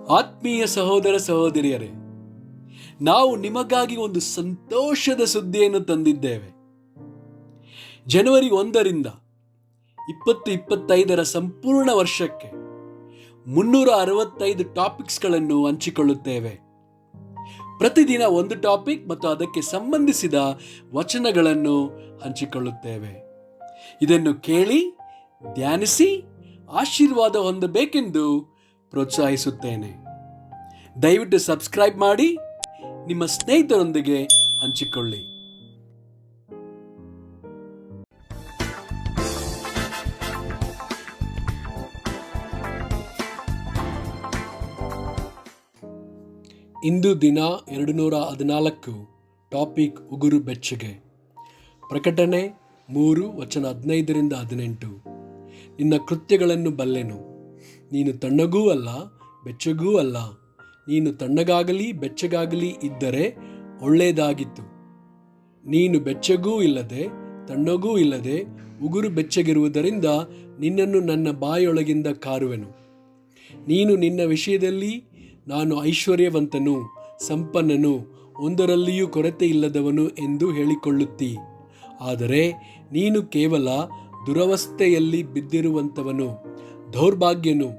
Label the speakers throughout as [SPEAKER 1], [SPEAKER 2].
[SPEAKER 1] ಆತ್ಮೀಯ ಸಹೋದರ ಸಹೋದರಿಯರೇ, ನಾವು ನಿಮಗಾಗಿ ಒಂದು ಸಂತೋಷದ ಸುದ್ದಿಯನ್ನು ತಂದಿದ್ದೇವೆ. ಜನವರಿ 1ರಿಂದ 2025 ಸಂಪೂರ್ಣ ವರ್ಷಕ್ಕೆ 365 ಟಾಪಿಕ್ಸ್ಗಳನ್ನು ಹಂಚಿಕೊಳ್ಳುತ್ತೇವೆ. ಪ್ರತಿದಿನ ಒಂದು ಟಾಪಿಕ್ ಮತ್ತು ಅದಕ್ಕೆ ಸಂಬಂಧಿಸಿದ ವಚನಗಳನ್ನು ಹಂಚಿಕೊಳ್ಳುತ್ತೇವೆ. ಇದನ್ನು ಕೇಳಿ ಧ್ಯಾನಿಸಿ ಆಶೀರ್ವಾದ ಹೊಂದಬೇಕೆಂದು ಪ್ರೋತ್ಸಾಹಿಸುತ್ತೇನೆ. ದಯವಿಟ್ಟು ಸಬ್ಸ್ಕ್ರೈಬ್ ಮಾಡಿ ನಿಮ್ಮ ಸ್ನೇಹಿತರೊಂದಿಗೆ ಹಂಚಿಕೊಳ್ಳಿ. ಇಂದು ದಿನ 214 ಟಾಪಿಕ್ ಉಗುರು ಬೆಚ್ಚಗೆ. ಪ್ರಕಟಣೆ 3 ವಚನ 15ರಿಂದ 18. ನಿನ್ನ ಕೃತ್ಯಗಳನ್ನು ಬಲ್ಲೆನು, ನೀನು ತಣ್ಣಗೂ ಅಲ್ಲ ಬೆಚ್ಚಗೂ ಅಲ್ಲ. ನೀನು ತಣ್ಣಗಾಗಲಿ ಬೆಚ್ಚಗಾಗಲಿ ಇದ್ದರೆ ಒಳ್ಳೆಯದಾಗಿತ್ತು. ನೀನು ಬೆಚ್ಚಗೂ ಇಲ್ಲದೆ ತಣ್ಣಗೂ ಇಲ್ಲದೆ ಉಗುರು ಬೆಚ್ಚಗಿರುವುದರಿಂದ ನಿನ್ನನ್ನು ನನ್ನ ಬಾಯೊಳಗಿಂದ ಕಾರುವೆನು. ನೀನು ನಿನ್ನ ವಿಷಯದಲ್ಲಿ ನಾನು ಐಶ್ವರ್ಯವಂತನು, ಸಂಪನ್ನನು, ಒಂದರಲ್ಲಿಯೂ ಕೊರತೆ ಇಲ್ಲದವನು ಎಂದು ಹೇಳಿಕೊಳ್ಳುತ್ತೀ. ಆದರೆ ನೀನು ಕೇವಲ ದುರವಸ್ಥೆಯಲ್ಲಿ ಬಿದ್ದಿರುವಂಥವನು, ದೌರ್ಭಾಗ್ಯನು,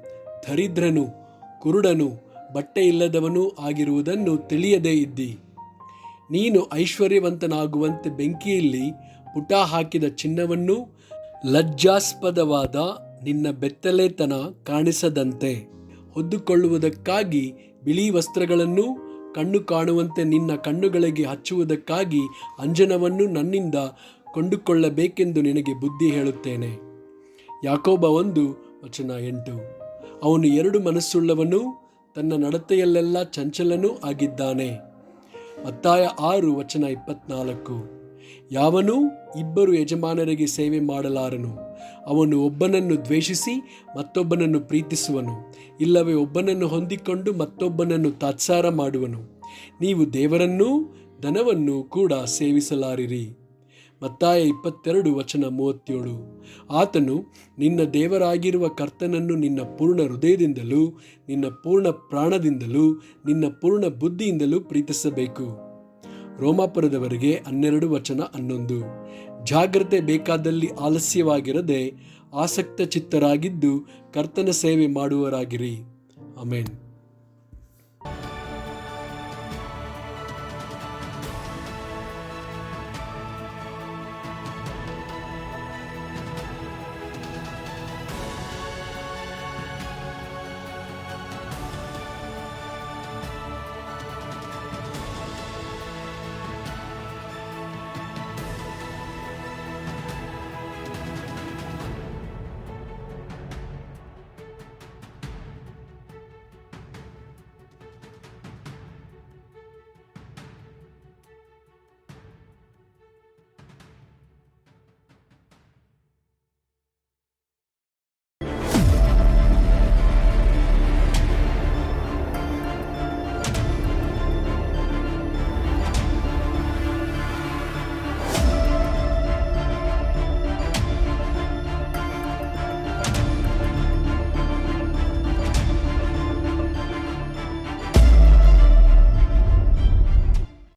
[SPEAKER 1] ದರಿದ್ರನು, ಕುರುಡನು, ಬಟ್ಟೆ ಇಲ್ಲದವನೂ ಆಗಿರುವುದನ್ನು ತಿಳಿಯದೇ ಇದ್ದಿ. ನೀನು ಐಶ್ವರ್ಯವಂತನಾಗುವಂತೆ ಬೆಂಕಿಯಲ್ಲಿ ಪುಟ ಹಾಕಿದ ಚಿನ್ನವನ್ನು ಲಜ್ಜಾಸ್ಪದವಾದ ನಿನ್ನ ಬೆತ್ತಲೆತನ ಕಾಣಿಸದಂತೆ ಹೊದ್ದುಕೊಳ್ಳುವುದಕ್ಕಾಗಿ ಬಿಳಿ ವಸ್ತ್ರಗಳನ್ನು ಕಣ್ಣು ಕಾಣುವಂತೆ ನಿನ್ನ ಕಣ್ಣುಗಳಿಗೆ ಹಚ್ಚುವುದಕ್ಕಾಗಿ ಅಂಜನವನ್ನು ನನ್ನಿಂದ ಕೊಂಡುಕೊಳ್ಳಬೇಕೆಂದು ನಿನಗೆ ಬುದ್ಧಿ ಹೇಳುತ್ತೇನೆ. ಯಾಕೋಬ 1 ವಚನ 8. ಅವನು 2 ಮನಸ್ಸುಳ್ಳವನು, ತನ್ನ ನಡತೆಯಲ್ಲೆಲ್ಲ ಚಂಚಲನೂ ಆಗಿದ್ದಾನೆ. ಮತ್ತಾಯ 6 ವಚನ 24. ಯಾವನೂ 2 ಯಜಮಾನರಿಗೆ ಸೇವೆ ಮಾಡಲಾರನು. ಅವನು ಒಬ್ಬನನ್ನು ದ್ವೇಷಿಸಿ ಮತ್ತೊಬ್ಬನನ್ನು ಪ್ರೀತಿಸುವನು, ಇಲ್ಲವೇ ಒಬ್ಬನನ್ನು ಹೊಂದಿಕೊಂಡು ಮತ್ತೊಬ್ಬನನ್ನು ತಾತ್ಸಾರ ಮಾಡುವನು. ನೀವು ದೇವರನ್ನೂ ಧನವನ್ನು ಕೂಡ ಸೇವಿಸಲಾರಿರಿ. ಮತ್ತಾಯ 22 ವಚನ 37. ಆತನು ನಿನ್ನ ದೇವರಾಗಿರುವ ಕರ್ತನನ್ನು ನಿನ್ನ ಪೂರ್ಣ ಹೃದಯದಿಂದಲೂ ನಿನ್ನ ಪೂರ್ಣ ಪ್ರಾಣದಿಂದಲೂ ನಿನ್ನ ಪೂರ್ಣ ಬುದ್ಧಿಯಿಂದಲೂ ಪ್ರೀತಿಸಬೇಕು. ರೋಮಾಪುರದವರಿಗೆ 12 ವಚನ 11. ಜಾಗ್ರತೆ ಬೇಕಾದಲ್ಲಿ ಆಲಸ್ಯವಾಗಿರದೆ ಆಸಕ್ತ ಚಿತ್ತರಾಗಿದ್ದು ಕರ್ತನ ಸೇವೆ ಮಾಡುವವರಾಗಿರಿ. ಆಮೆನ್.